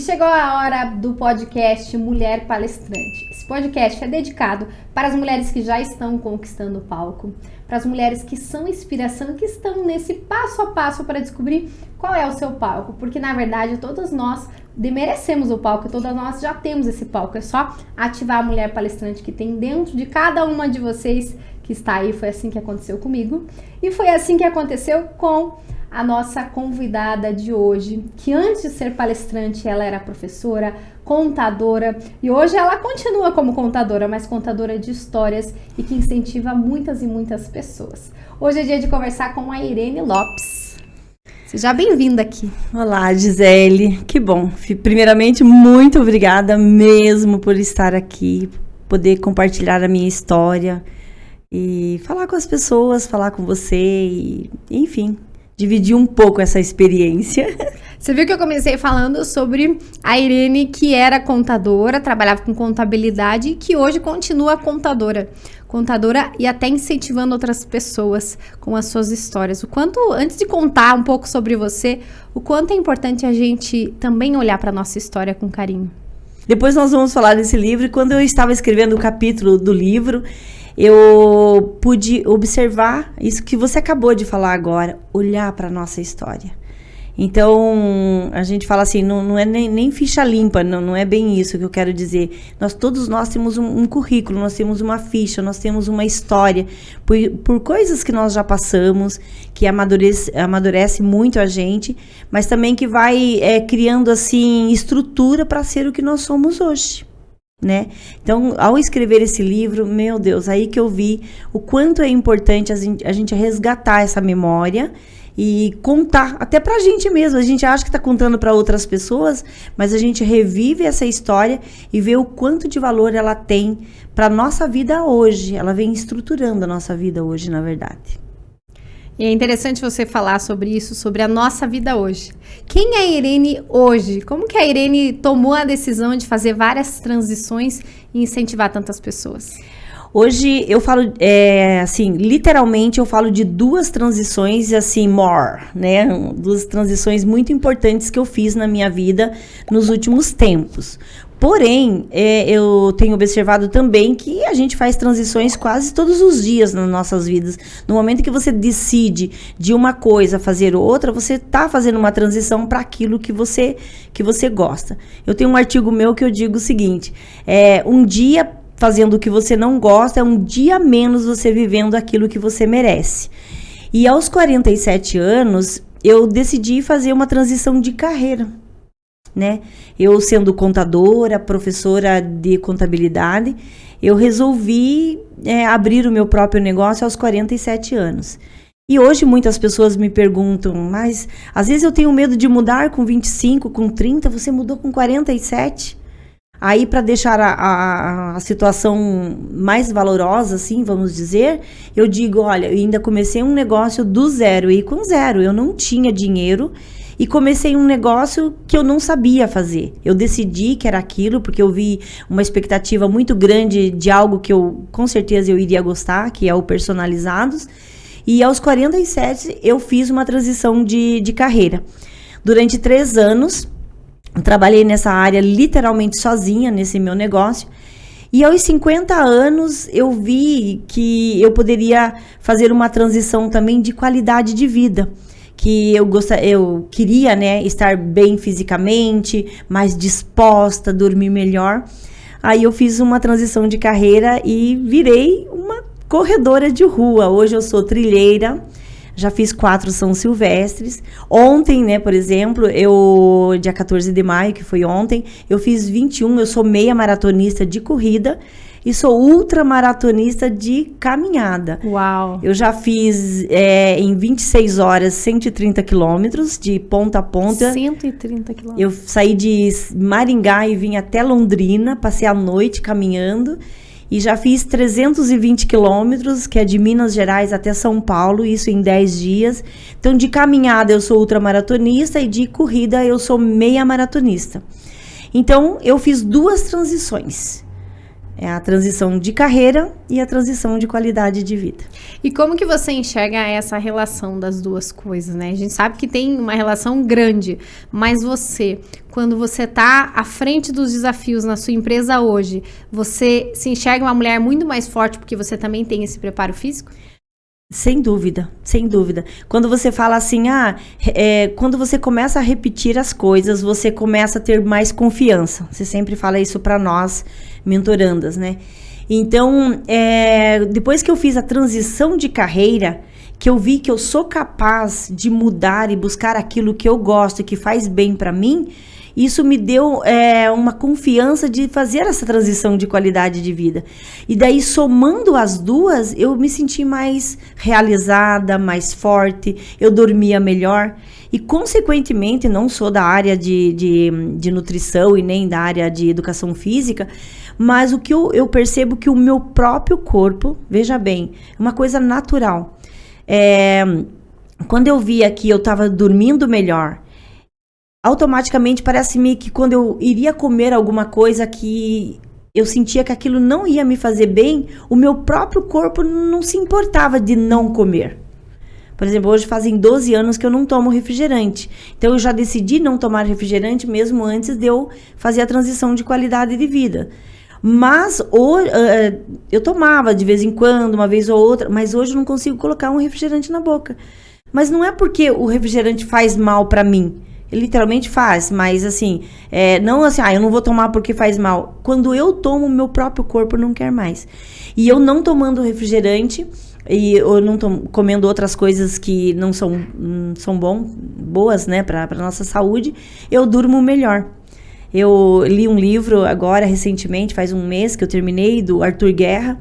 chegou a hora do podcast Mulher Palestrante. Esse podcast é dedicado para as mulheres que já estão conquistando o palco, para as mulheres que são inspiração, que estão nesse passo a passo para descobrir qual é o seu palco, porque na verdade todas nós merecemos o palco, todas nós já temos esse palco, é só ativar a mulher palestrante que tem dentro de cada uma de vocês que está aí. Foi assim que aconteceu comigo e foi assim que aconteceu com a nossa convidada de hoje, que antes de ser palestrante, ela era professora, contadora, e hoje ela continua como contadora, mas contadora de histórias e que incentiva muitas e muitas pessoas. Hoje é dia de conversar com a Irene Lopes. Seja bem-vinda aqui. Olá, Gisele, que bom. Primeiramente, muito obrigada mesmo por estar aqui, poder compartilhar a minha história e falar com as pessoas, falar com você, e, enfim, dividir um pouco essa experiência. Você viu que eu comecei falando sobre a Irene, que era contadora, trabalhava com contabilidade e que hoje continua contadora e até incentivando outras pessoas com as suas histórias. O quanto, antes de contar um pouco sobre você, o quanto é importante a gente também olhar para a nossa história com carinho. Depois nós vamos falar desse livro, e quando eu estava escrevendo o capítulo do livro, eu pude observar isso que você acabou de falar agora, olhar para a nossa história. Então, a gente fala assim, não é nem ficha limpa, não é bem isso que eu quero dizer. Todos nós temos um currículo, nós temos uma ficha, nós temos uma história, por coisas que nós já passamos, que amadurece muito a gente, mas também que vai criando assim estrutura para ser o que nós somos hoje. Né? Então, ao escrever esse livro, meu Deus, aí que eu vi o quanto é importante a gente resgatar essa memória e contar, até pra gente mesmo. A gente acha que tá contando para outras pessoas, mas a gente revive essa história e vê o quanto de valor ela tem pra nossa vida hoje. Ela vem estruturando a nossa vida hoje, na verdade. E é interessante você falar sobre isso, sobre a nossa vida hoje. Quem é a Irene hoje? Como que a Irene tomou a decisão de fazer várias transições e incentivar tantas pessoas? Hoje eu falo, assim, literalmente eu falo de duas transições, assim, né? Duas transições muito importantes que eu fiz na minha vida nos últimos tempos. Porém, eu tenho observado também que a gente faz transições quase todos os dias nas nossas vidas. No momento que você decide de uma coisa fazer outra, você está fazendo uma transição para aquilo que você gosta. Eu tenho um artigo meu que eu digo o seguinte, um dia fazendo o que você não gosta é um dia menos você vivendo aquilo que você merece. E aos 47 anos, eu decidi fazer uma transição de carreira. Né? Eu sendo contadora, professora de contabilidade, eu resolvi abrir o meu próprio negócio aos 47 anos. E hoje muitas pessoas me perguntam, mas às vezes eu tenho medo de mudar com 25, com 30, você mudou com 47? Aí, para deixar a situação mais valorosa, assim, vamos dizer, eu digo, olha, eu ainda comecei um negócio do zero, e com zero, eu não tinha dinheiro, e comecei um negócio que eu não sabia fazer. Eu decidi que era aquilo, porque eu vi uma expectativa muito grande de algo que com certeza eu iria gostar, que é o Personalizados. E aos 47, eu fiz uma transição de carreira. Durante 3 anos, trabalhei nessa área literalmente sozinha, nesse meu negócio. E aos 50 anos, eu vi que eu poderia fazer uma transição também de qualidade de vida. Que eu queria, né, estar bem fisicamente, mais disposta, dormir melhor. Aí eu fiz uma transição de carreira e virei uma corredora de rua. Hoje eu sou trilheira, já fiz 4 São Silvestres. Ontem, né, por exemplo, dia 14 de maio, que foi ontem, eu fiz 21, eu sou meia maratonista de corrida. E sou ultramaratonista de caminhada. Uau! Eu já fiz em 26 horas 130 quilômetros de ponta a ponta. 130 quilômetros. Eu saí de Maringá e vim até Londrina, passei a noite caminhando. E já fiz 320 quilômetros, que é de Minas Gerais até São Paulo, isso em 10 dias. Então, de caminhada eu sou ultramaratonista e de corrida eu sou meia maratonista. Então, eu fiz 2 transições. É a transição de carreira e a transição de qualidade de vida. E como que você enxerga essa relação das duas coisas, né? A gente sabe que tem uma relação grande, mas você, quando você está à frente dos desafios na sua empresa hoje, você se enxerga uma mulher muito mais forte porque você também tem esse preparo físico? Sem dúvida, sem dúvida. Quando você fala assim, quando você começa a repetir as coisas, você começa a ter mais confiança. Você sempre fala isso para nós, mentorandas, né? Então, depois que eu fiz a transição de carreira, que eu vi que eu sou capaz de mudar e buscar aquilo que eu gosto e que faz bem para mim, isso me deu uma confiança de fazer essa transição de qualidade de vida. E daí, somando as duas, eu me senti mais realizada, mais forte, eu dormia melhor. E, consequentemente, não sou da área de nutrição e nem da área de educação física, mas o que eu percebo que o meu próprio corpo, veja bem, é uma coisa natural. Quando eu via que eu estava dormindo melhor, automaticamente parece-me que quando eu iria comer alguma coisa que eu sentia que aquilo não ia me fazer bem, o meu próprio corpo não se importava de não comer. Por exemplo, hoje fazem 12 anos que eu não tomo refrigerante. Então, eu já decidi não tomar refrigerante mesmo antes de eu fazer a transição de qualidade de vida. Mas eu tomava de vez em quando, uma vez ou outra, mas hoje eu não consigo colocar um refrigerante na boca. Mas não é porque o refrigerante faz mal para mim. Ele literalmente faz, mas assim, não assim, eu não vou tomar porque faz mal. Quando eu tomo, o meu próprio corpo não quer mais. E eu não tomando refrigerante, e eu não tô comendo outras coisas que não são boas, né, para nossa saúde, eu durmo melhor. Eu li um livro agora, recentemente, faz um mês que eu terminei, do Arthur Guerra.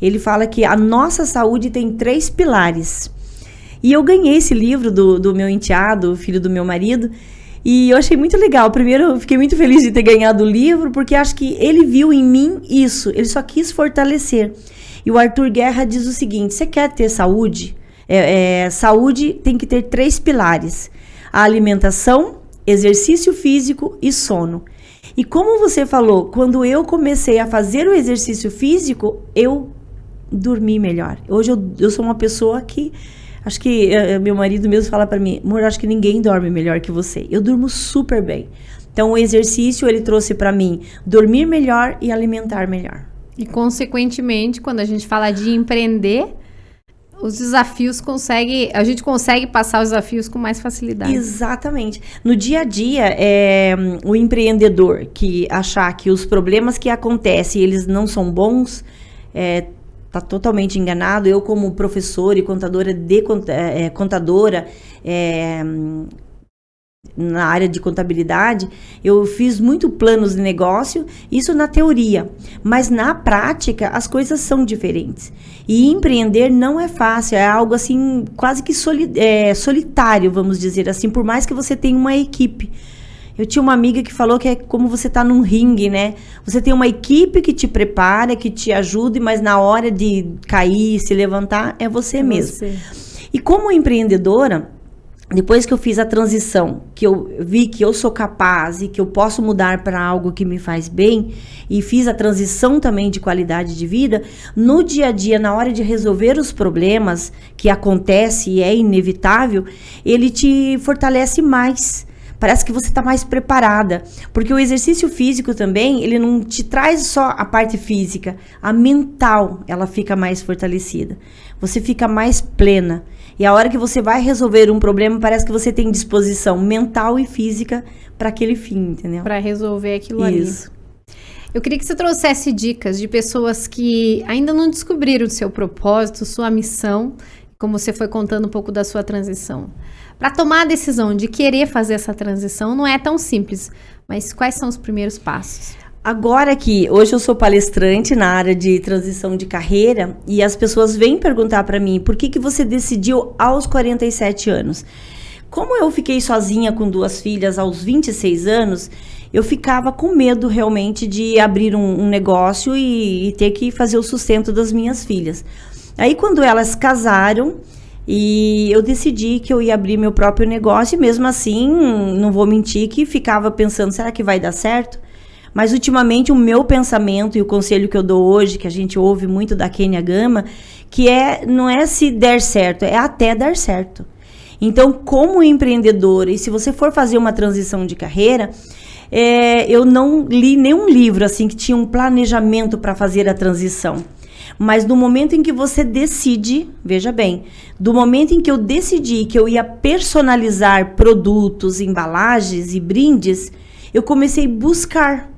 Ele fala que a nossa saúde tem 3 pilares. E eu ganhei esse livro do meu enteado, filho do meu marido, e eu achei muito legal. Primeiro, eu fiquei muito feliz de ter ganhado o livro, porque acho que ele viu em mim isso, ele só quis fortalecer. E o Arthur Guerra diz o seguinte: você quer ter saúde? Saúde tem que ter 3 pilares: a alimentação, exercício físico e sono. E como você falou, quando eu comecei a fazer o exercício físico, eu dormi melhor. Hoje eu sou uma pessoa que... Acho que meu marido mesmo fala para mim: amor, acho que ninguém dorme melhor que você. Eu durmo super bem. Então, o exercício, ele trouxe para mim dormir melhor e alimentar melhor. E, consequentemente, quando a gente fala de empreender, os desafios a gente consegue passar os desafios com mais facilidade. Exatamente. No dia a dia, o empreendedor que achar que os problemas que acontecem, eles não são bons, está totalmente enganado. Eu, como professora e contadora na área de contabilidade, eu fiz muito planos de negócio, isso na teoria, mas na prática as coisas são diferentes. E empreender não é fácil, é algo assim quase que solitário, vamos dizer assim, por mais que você tenha uma equipe. Eu tinha uma amiga que falou que é como você tá num ringue, né? Você tem uma equipe que te prepara, que te ajude, mas na hora de cair, se levantar, é você mesmo. E como empreendedora, depois que eu fiz a transição, que eu vi que eu sou capaz e que eu posso mudar para algo que me faz bem, e fiz a transição também de qualidade de vida, no dia a dia, na hora de resolver os problemas que acontecem e é inevitável, ele te fortalece mais. Parece que você está mais preparada, porque o exercício físico também, ele não te traz só a parte física, a mental, ela fica mais fortalecida. Você fica mais plena. E a hora que você vai resolver um problema, parece que você tem disposição mental e física para aquele fim, entendeu? Para resolver aquilo Isso. ali. Eu queria que você trouxesse dicas de pessoas que ainda não descobriram o seu propósito, sua missão, como você foi contando um pouco da sua transição. Para tomar a decisão de querer fazer essa transição não é tão simples, mas quais são os primeiros passos? Agora que hoje eu sou palestrante na área de transição de carreira e as pessoas vêm perguntar para mim: por que você decidiu aos 47 anos? Como eu fiquei sozinha com 2 filhas aos 26 anos, eu ficava com medo realmente de abrir um negócio e ter que fazer o sustento das minhas filhas. Aí quando elas casaram, e eu decidi que eu ia abrir meu próprio negócio, e mesmo assim, não vou mentir que ficava pensando: será que vai dar certo? Mas ultimamente o meu pensamento e o conselho que eu dou hoje, que a gente ouve muito da Kênia Gama, que não é se der certo, é até dar certo. Então, como empreendedora, e se você for fazer uma transição de carreira, eu não li nenhum livro assim que tinha um planejamento para fazer a transição. Mas no momento em que você decide, veja bem, do momento em que eu decidi que eu ia personalizar produtos, embalagens e brindes, eu comecei a buscar.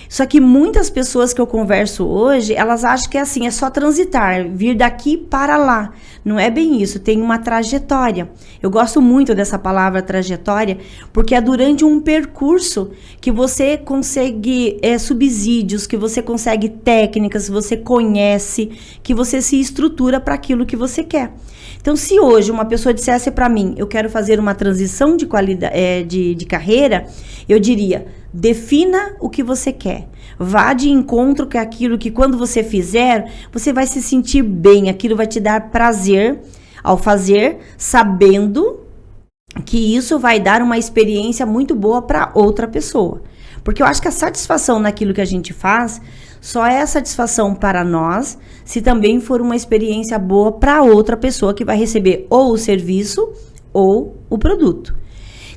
Só que muitas pessoas que eu converso hoje, elas acham que é assim, é só transitar, vir daqui para lá. Não é bem isso, tem uma trajetória. Eu gosto muito dessa palavra trajetória, porque é durante um percurso que você consegue subsídios, que você consegue técnicas, você conhece, que você se estrutura para aquilo que você quer. Então, se hoje uma pessoa dissesse para mim, eu quero fazer uma transição de qualidade, de carreira, eu diria, defina o que você quer. Vá de encontro com aquilo que quando você fizer, você vai se sentir bem. Aquilo vai te dar prazer ao fazer, sabendo que isso vai dar uma experiência muito boa para outra pessoa. Porque eu acho que a satisfação naquilo que a gente faz só é satisfação para nós se também for uma experiência boa para outra pessoa que vai receber ou o serviço ou o produto.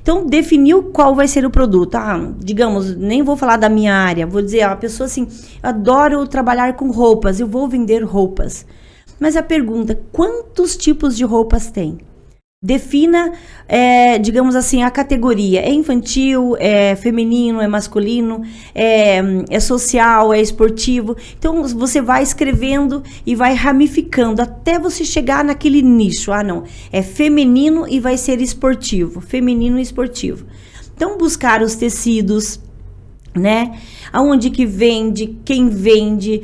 Então, definiu qual vai ser o produto. Digamos, nem vou falar da minha área. Vou dizer, a pessoa assim, adoro trabalhar com roupas, eu vou vender roupas. Mas a pergunta, quantos tipos de roupas tem? Defina, digamos assim, a categoria. É infantil, é feminino, é masculino, é social, é esportivo. Então, você vai escrevendo e vai ramificando até você chegar naquele nicho. Não, é feminino e vai ser esportivo. Feminino e esportivo. Então, buscar os tecidos, né? Aonde que vende, quem vende,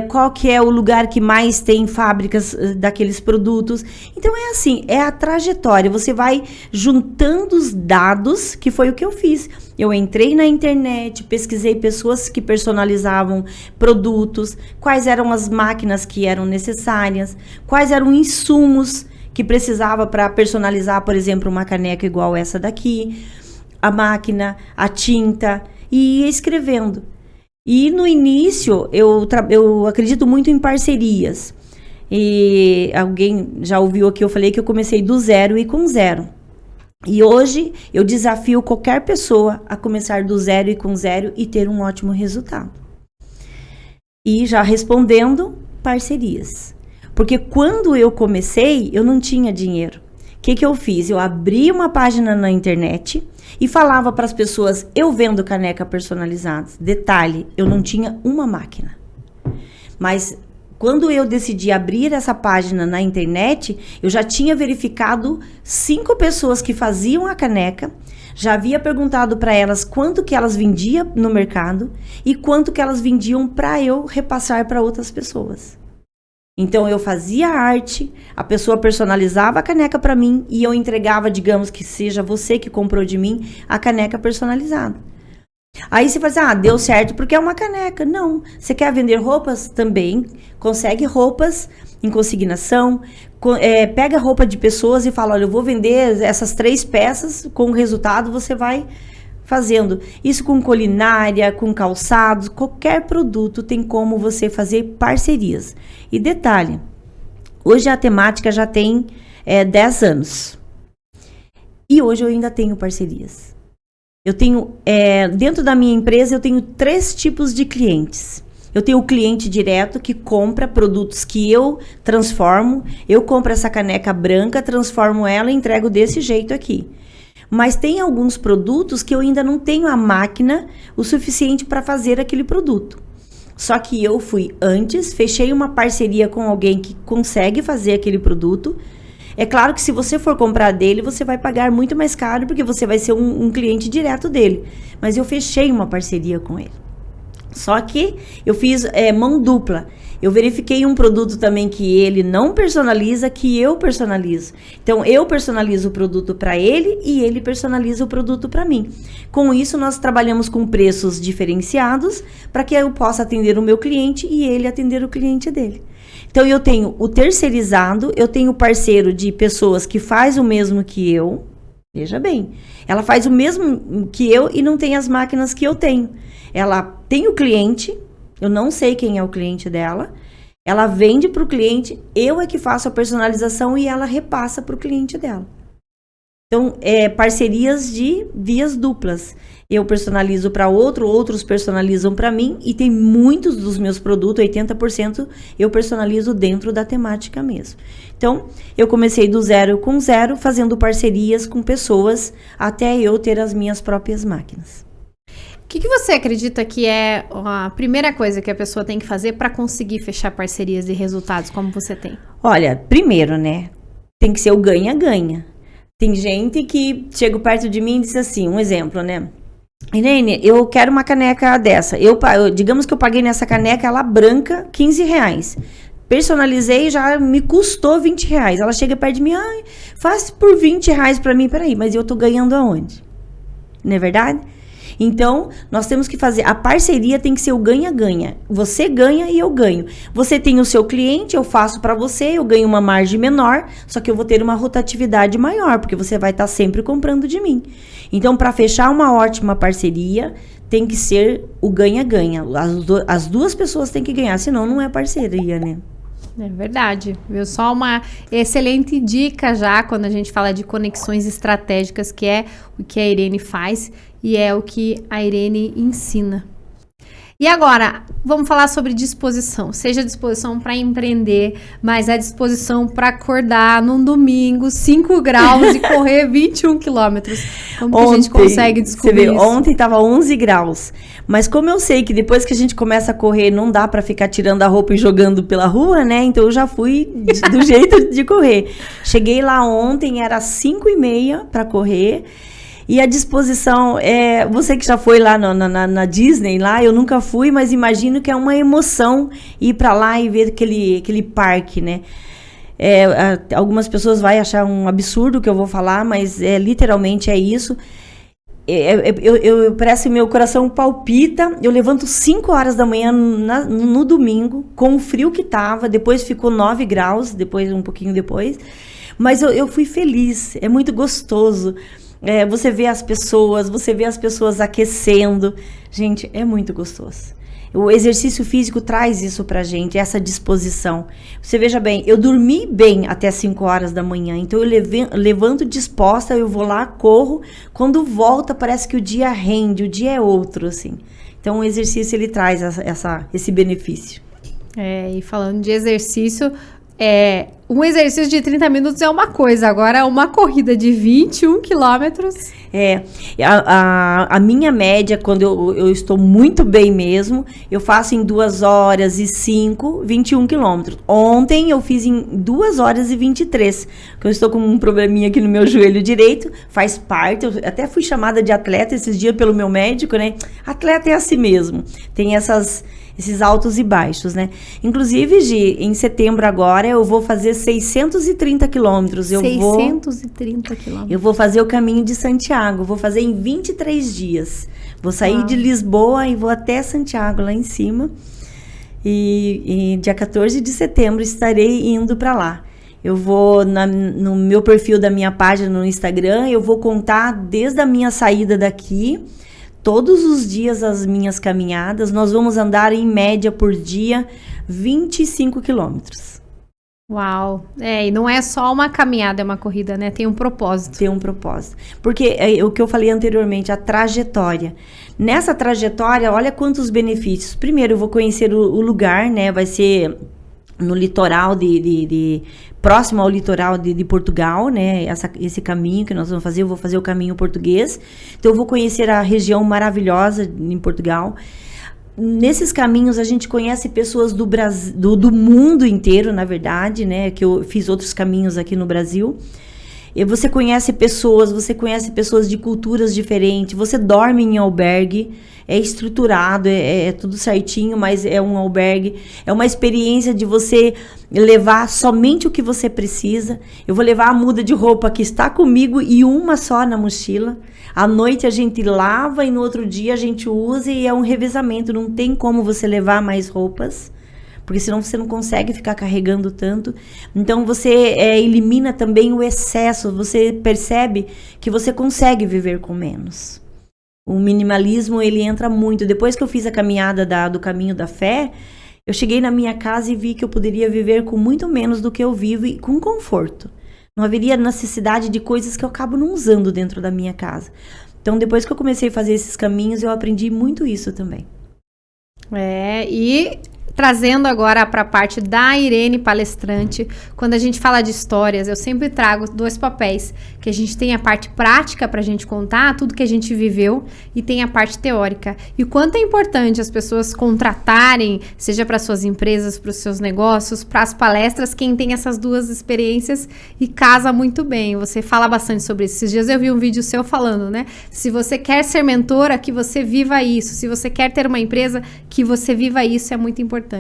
qual que é o lugar que mais tem fábricas daqueles produtos. Então é assim, é a trajetória, você vai juntando os dados, que foi o que eu fiz. Eu entrei na internet, pesquisei pessoas que personalizavam produtos, quais eram as máquinas que eram necessárias, quais eram insumos que precisava para personalizar, por exemplo, uma caneca igual essa daqui, a máquina, a tinta, e ia escrevendo. E no início, eu acredito muito em parcerias. E alguém já ouviu aqui, eu falei que eu comecei do zero e com zero. E hoje, eu desafio qualquer pessoa a começar do zero e com zero e ter um ótimo resultado. E já respondendo, parcerias. Porque quando eu comecei, eu não tinha dinheiro. O que eu fiz? Eu abri uma página na internet e falava para as pessoas, eu vendo caneca personalizadas. Detalhe, eu não tinha uma máquina. Mas quando eu decidi abrir essa página na internet, eu já tinha verificado 5 pessoas que faziam a caneca, já havia perguntado para elas quanto que elas vendiam no mercado e quanto que elas vendiam para eu repassar para outras pessoas. Então, eu fazia arte, a pessoa personalizava a caneca para mim e eu entregava, digamos que seja você que comprou de mim, a caneca personalizada. Aí você fala assim, deu certo porque é uma caneca. Não, você quer vender roupas? Também consegue roupas em consignação, pega roupa de pessoas e fala, olha, eu vou vender essas 3 peças, com o resultado você vai fazendo. Isso com culinária, com calçados, qualquer produto tem como você fazer parcerias. E detalhe, hoje a temática já tem 10 anos. E hoje eu ainda tenho parcerias. Eu tenho, dentro da minha empresa, eu tenho 3 tipos de clientes. Eu tenho o cliente direto que compra produtos que eu transformo. Eu compro essa caneca branca, transformo ela e entrego desse jeito aqui. Mas tem alguns produtos que eu ainda não tenho a máquina o suficiente para fazer aquele produto. Só que eu fui antes, fechei uma parceria com alguém que consegue fazer aquele produto. É claro que se você for comprar dele, você vai pagar muito mais caro, porque você vai ser um cliente direto dele. Mas eu fechei uma parceria com ele. Só que eu fiz mão dupla. Eu verifiquei um produto também que ele não personaliza, que eu personalizo. Então, eu personalizo o produto para ele e ele personaliza o produto para mim. Com isso, nós trabalhamos com preços diferenciados para que eu possa atender o meu cliente e ele atender o cliente dele. Então, eu tenho o terceirizado, eu tenho o parceiro de pessoas que faz o mesmo que eu, Veja bem, ela faz o mesmo que eu e não tem as máquinas que eu tenho. Ela tem o cliente, eu não sei quem é o cliente dela, ela vende para o cliente, eu é que faço a personalização e ela repassa para o cliente dela. Então, parcerias de vias duplas. Eu personalizo para outros personalizam para mim, e tem muitos dos meus produtos, 80%, eu personalizo dentro da temática mesmo. Então, eu comecei do zero com zero, fazendo parcerias com pessoas, até eu ter as minhas próprias máquinas. O que você acredita que é a primeira coisa que a pessoa tem que fazer para conseguir fechar parcerias e resultados como você tem? Olha, primeiro, né, tem que ser o ganha-ganha. Tem gente que chega perto de mim e diz assim, um exemplo, né? Irene, eu quero uma caneca dessa. Digamos que eu paguei nessa caneca, ela branca, R$15. Personalizei, já me custou R$20. Ela chega perto de mim, faz por R$20 pra mim. Peraí, mas eu tô ganhando aonde? Não é verdade? Então, nós temos que fazer, a parceria tem que ser o ganha-ganha. Você ganha e eu ganho. Você tem o seu cliente, eu faço para você, eu ganho uma margem menor, só que eu vou ter uma rotatividade maior, porque você vai estar sempre comprando de mim. Então, para fechar uma ótima parceria, tem que ser o ganha-ganha. As duas pessoas têm que ganhar, senão não é parceria, né? É verdade, viu? Só uma excelente dica já quando a gente fala de conexões estratégicas, que é o que a Irene faz e é o que a Irene ensina. E agora, vamos falar sobre disposição. Seja disposição para empreender, mas a disposição para acordar num domingo, 5 graus e correr 21 quilômetros. Como que a gente consegue descobrir isso? Ontem estava 11 graus. Mas como eu sei que depois que a gente começa a correr, não dá para ficar tirando a roupa e jogando pela rua, né? Então eu já fui do jeito de correr. Cheguei lá ontem, era 5h30 para correr. E a disposição, você que já foi lá na Disney, lá, eu nunca fui, mas imagino que é uma emoção ir para lá e ver aquele parque, né? Algumas pessoas vão achar um absurdo o que eu vou falar, mas literalmente é isso. Parece que meu coração palpita, eu levanto 5 horas da manhã no domingo, com o frio que tava, depois ficou 9 graus, um pouquinho depois, mas eu fui feliz, é muito gostoso. Você vê as pessoas aquecendo. Gente, é muito gostoso. O exercício físico traz isso pra gente, essa disposição. Você veja bem, eu dormi bem até 5 horas da manhã, então eu levanto disposta, eu vou lá, corro. Quando volta, parece que o dia rende, o dia é outro, assim. Então o exercício, ele traz esse benefício. E falando de exercício, um exercício de 30 minutos é uma coisa, agora uma corrida de 21 quilômetros. A minha média, quando eu estou muito bem mesmo, eu faço em 2 horas e 5, 21 quilômetros. Ontem eu fiz em 2 horas e 23, porque eu estou com um probleminha aqui no meu joelho direito, faz parte, eu até fui chamada de atleta esses dias pelo meu médico, né? Atleta é assim mesmo, tem esses altos e baixos, né? Inclusive, Gi, em setembro agora, eu vou fazer 630 quilômetros. 630 quilômetros. Eu vou fazer o caminho de Santiago, vou fazer em 23 dias. Vou sair de Lisboa e vou até Santiago, lá em cima. E dia 14 de setembro estarei indo para lá. Eu vou, no meu perfil da minha página no Instagram, eu vou contar desde a minha saída daqui, todos os dias as minhas caminhadas. Nós vamos andar em média por dia 25 quilômetros. Uau! E não é só uma caminhada, é uma corrida, né? Tem um propósito. Tem um propósito. Porque o que eu falei anteriormente, a trajetória. Nessa trajetória, olha quantos benefícios. Primeiro, eu vou conhecer o lugar, né? Vai ser no litoral próximo ao litoral de Portugal, né? Esse caminho que nós vamos fazer, eu vou fazer o caminho português. Então, eu vou conhecer a região maravilhosa em Portugal. Nesses caminhos, a gente conhece pessoas do Brasil, do mundo inteiro, na verdade, né? Que eu fiz outros caminhos aqui no Brasil. E você conhece pessoas de culturas diferentes, você dorme em albergue, é estruturado, é tudo certinho, mas é um albergue, é uma experiência de você levar somente o que você precisa. Eu vou levar a muda de roupa que está comigo e uma só na mochila. À noite a gente lava e no outro dia a gente usa, e é um revezamento, não tem como você levar mais roupas, porque senão você não consegue ficar carregando tanto. Então você elimina também o excesso, você percebe que você consegue viver com menos. O minimalismo, ele entra muito. Depois que eu fiz a caminhada do caminho da fé, eu cheguei na minha casa e vi que eu poderia viver com muito menos do que eu vivo e com conforto. Não haveria necessidade de coisas que eu acabo não usando dentro da minha casa. Então, depois que eu comecei a fazer esses caminhos, eu aprendi muito isso também. E trazendo agora para a parte da Irene palestrante, quando a gente fala de histórias, eu sempre trago 2 papéis, que a gente tem a parte prática para a gente contar tudo que a gente viveu e tem a parte teórica. E o quanto é importante as pessoas contratarem, seja para suas empresas, para os seus negócios, para as palestras, quem tem essas 2 experiências e casa muito bem. Você fala bastante sobre isso. Esses dias eu vi um vídeo seu falando, né? Se você quer ser mentora, que você viva isso. Se você quer ter uma empresa, que você viva isso, é muito importante.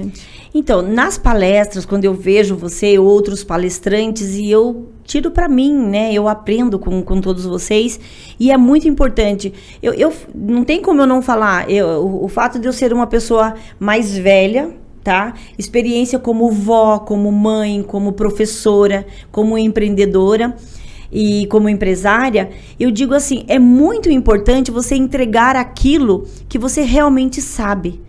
Então, nas palestras, quando eu vejo você e outros palestrantes, e eu tiro para mim, né? Eu aprendo com todos vocês, e é muito importante. Eu não tem como eu não falar. O fato de eu ser uma pessoa mais velha, tá? Experiência como vó, como mãe, como professora, como empreendedora e como empresária, eu digo assim, é muito importante você entregar aquilo que você realmente sabe.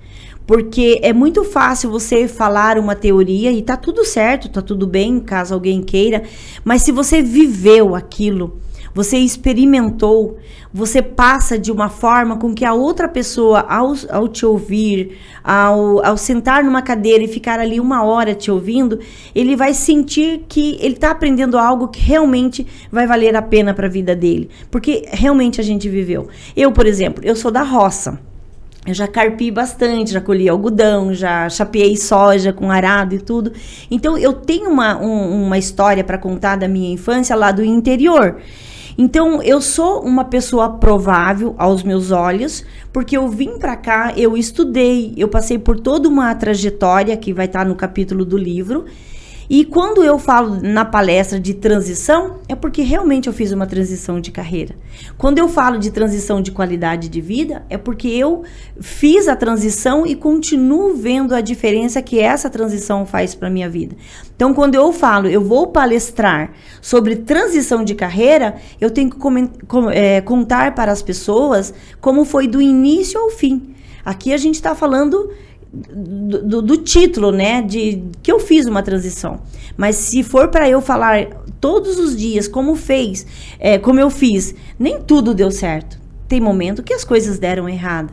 Porque é muito fácil você falar uma teoria e tá tudo certo, tá tudo bem, caso alguém queira. Mas se você viveu aquilo, você experimentou, você passa de uma forma com que a outra pessoa, ao te ouvir, ao sentar numa cadeira e ficar ali 1 hora te ouvindo, ele vai sentir que ele tá aprendendo algo que realmente vai valer a pena para a vida dele. Porque realmente a gente viveu. Eu, por exemplo, eu sou da roça. Eu já carpi bastante, já colhi algodão, já chapeei soja com arado e tudo. Então, eu tenho uma história para contar da minha infância lá do interior. Então, eu sou uma pessoa provável aos meus olhos, porque eu vim para cá, eu estudei, eu passei por toda uma trajetória que vai estar no capítulo do livro. E quando eu falo na palestra de transição, é porque realmente eu fiz uma transição de carreira. Quando eu falo de transição de qualidade de vida, é porque eu fiz a transição e continuo vendo a diferença que essa transição faz para a minha vida. Então, quando eu falo, eu vou palestrar sobre transição de carreira, eu tenho que contar para as pessoas como foi do início ao fim. Aqui a gente está falando do título, né, de que eu fiz uma transição, mas se for para eu falar todos os dias como eu fiz, nem tudo deu certo, tem momento que as coisas deram errado,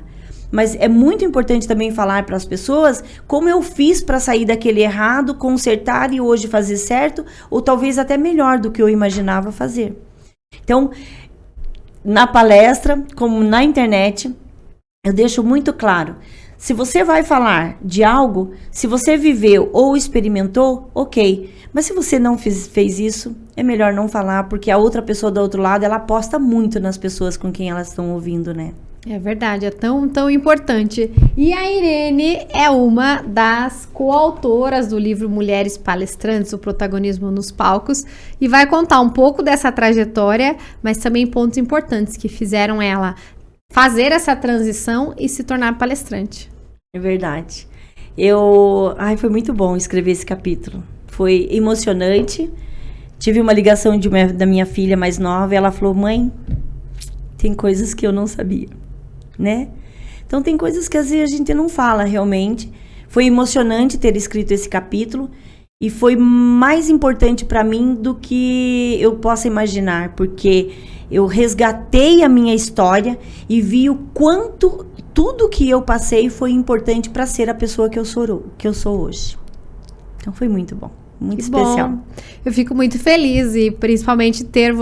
mas é muito importante também falar para as pessoas como eu fiz para sair daquele errado, consertar e hoje fazer certo, ou talvez até melhor do que eu imaginava fazer. Então, na palestra, como na internet, eu deixo muito claro. Se você vai falar de algo, se você viveu ou experimentou, ok. Mas se você não fez isso, é melhor não falar, porque a outra pessoa do outro lado, ela aposta muito nas pessoas com quem elas estão ouvindo, né? É verdade, é tão importante. E a Irene é uma das coautoras do livro Mulheres Palestrantes, o protagonismo nos palcos, e vai contar um pouco dessa trajetória, mas também pontos importantes que fizeram ela fazer essa transição e se tornar palestrante. É verdade. Foi muito bom escrever esse capítulo. Foi emocionante. Tive uma ligação da minha filha mais nova e ela falou, mãe, tem coisas que eu não sabia, né? Então tem coisas que às vezes a gente não fala realmente. Foi emocionante ter escrito esse capítulo e foi mais importante para mim do que eu possa imaginar, porque eu resgatei a minha história e vi o quanto tudo que eu passei foi importante para ser a pessoa que eu sou hoje. Então foi muito bom, muito especial. Bom. Eu fico muito feliz e principalmente ter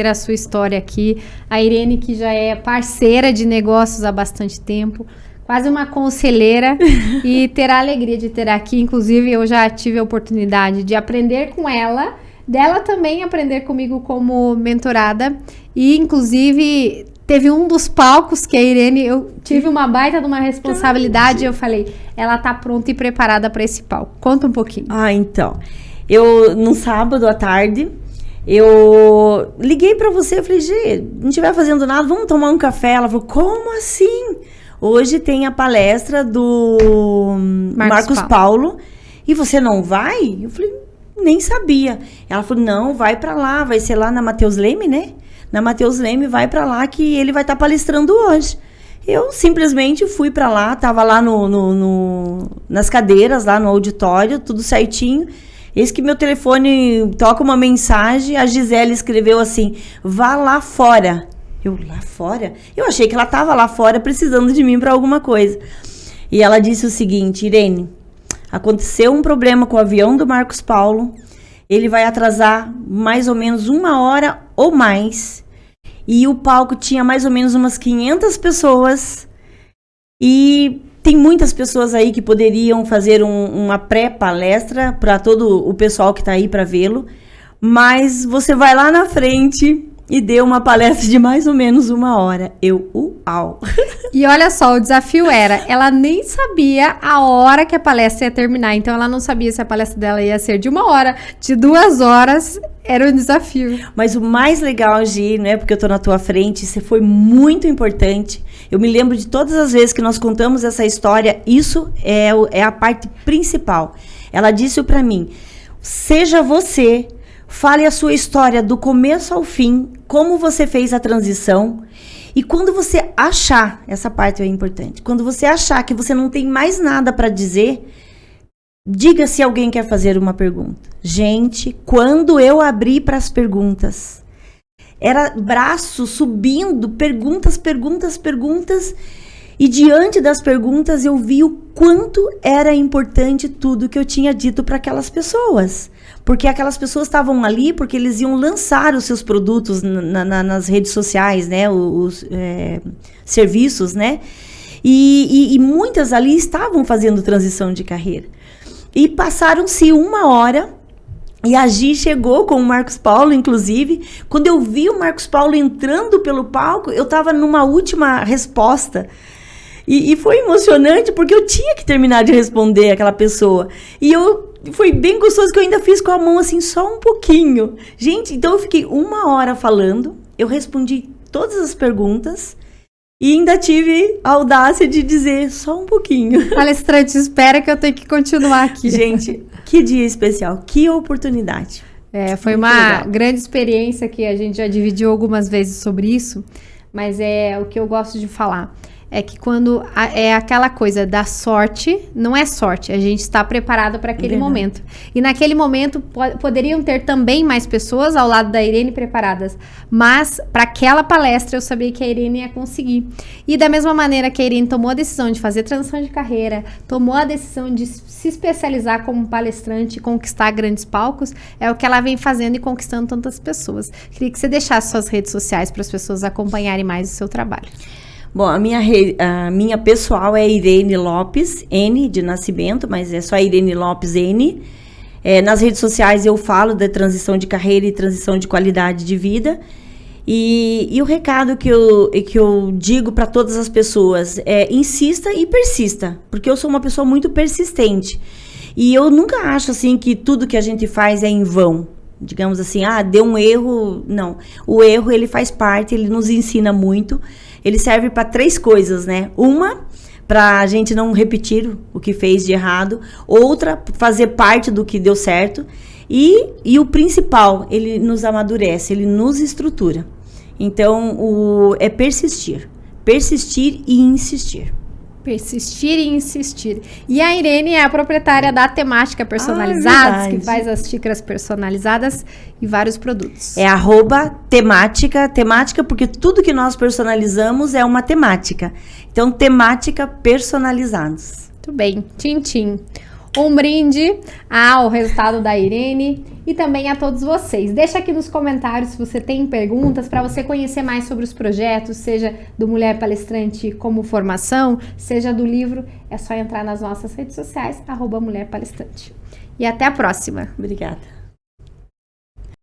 a sua história aqui. A Irene, que já é parceira de negócios há bastante tempo, quase uma conselheira, e ter a alegria de ter aqui. Inclusive, eu já tive a oportunidade de aprender com ela, dela também aprender comigo como mentorada. E, inclusive, teve um dos palcos que a Irene, eu tive uma baita de uma responsabilidade. Eu falei, ela tá pronta e preparada para esse palco. Conta um pouquinho. Então, num sábado à tarde, eu liguei para você, eu falei, Gê, não estiver fazendo nada, vamos tomar um café. Ela falou, como assim? Hoje tem a palestra do Marcos Paulo. E você não vai? Eu falei, nem sabia. Ela falou, não, vai pra lá, vai ser lá na Matheus Leme, né? Na Matheus Leme, vai pra lá que ele vai estar palestrando hoje. Eu simplesmente fui pra lá, tava lá nas cadeiras, lá no auditório, tudo certinho. Eis que meu telefone toca uma mensagem, a Gisele escreveu assim, vá lá fora. Eu, lá fora? Eu achei que ela tava lá fora precisando de mim pra alguma coisa. E ela disse o seguinte, Irene, aconteceu um problema com o avião do Marcos Paulo, ele vai atrasar mais ou menos 1 hora ou mais, e o palco tinha mais ou menos umas 500 pessoas, e tem muitas pessoas aí que poderiam fazer uma pré-palestra para todo o pessoal que está aí para vê-lo, mas você vai lá na frente e deu uma palestra de mais ou menos 1 hora. Eu, uau! E olha só, o desafio era, ela nem sabia a hora que a palestra ia terminar, então ela não sabia se a palestra dela ia ser de 1 hora, de 2 horas, era um desafio. Mas o mais legal, Gi, não é porque eu tô na tua frente, isso foi muito importante. Eu me lembro de todas as vezes que nós contamos essa história, isso é a parte principal. Ela disse para mim, seja você, fale a sua história do começo ao fim, como você fez a transição. E quando você achar, essa parte é importante, quando você achar que você não tem mais nada para dizer, diga se alguém quer fazer uma pergunta. Gente, quando eu abri para as perguntas, era braço subindo, perguntas. E diante das perguntas eu vi o quanto era importante tudo que eu tinha dito para aquelas pessoas. Porque aquelas pessoas estavam ali porque eles iam lançar os seus produtos nas redes sociais, né? Os serviços, né? E muitas ali estavam fazendo transição de carreira. E passaram-se 1 hora e a Gi chegou com o Marcos Paulo, inclusive. Quando eu vi o Marcos Paulo entrando pelo palco, eu estava numa última resposta. E foi emocionante porque eu tinha que terminar de responder aquela pessoa. E foi bem gostoso que eu ainda fiz com a mão assim, só um pouquinho. Gente, então eu fiquei 1 hora falando, eu respondi todas as perguntas e ainda tive a audácia de dizer só um pouquinho. Palestrante, espera que eu tenho que continuar aqui. Gente, que dia especial, que oportunidade. Foi muito uma legal. Grande experiência que a gente já dividiu algumas vezes sobre isso, mas é o que eu gosto de falar. É que quando é aquela coisa da sorte, não é sorte, a gente está preparado para aquele momento. E naquele momento poderiam ter também mais pessoas ao lado da Irene preparadas, mas para aquela palestra eu sabia que a Irene ia conseguir. E da mesma maneira que a Irene tomou a decisão de fazer transição de carreira, tomou a decisão de se especializar como palestrante, conquistar grandes palcos, é o que ela vem fazendo e conquistando tantas pessoas. Queria que você deixasse suas redes sociais para as pessoas acompanharem mais o seu trabalho. Bom, a minha pessoal é Irene Lopes, N de nascimento, mas é só Irene Lopes N. Nas redes sociais eu falo da transição de carreira e transição de qualidade de vida. E o recado que eu digo para todas as pessoas é insista e persista, porque eu sou uma pessoa muito persistente. E eu nunca acho assim que tudo que a gente faz é em vão. Digamos assim, deu um erro. Não, o erro ele faz parte, ele nos ensina muito. Ele serve para 3 coisas, né? Uma, para a gente não repetir o que fez de errado. Outra, fazer parte do que deu certo. E o principal, ele nos amadurece, ele nos estrutura. Então, é persistir. Persistir e insistir. Persistir e insistir. E a Irene é a proprietária da Temática Personalizadas, que faz as xícaras personalizadas e vários produtos. É @temática porque tudo que nós personalizamos é uma temática. Então, Temática Personalizados. Muito bem, tchim. Um brinde ao resultado da Irene e também a todos vocês. Deixa aqui nos comentários se você tem perguntas para você conhecer mais sobre os projetos, seja do Mulher Palestrante como formação, seja do livro. É só entrar nas nossas redes sociais, @Mulher Palestrante. E até a próxima. Obrigada.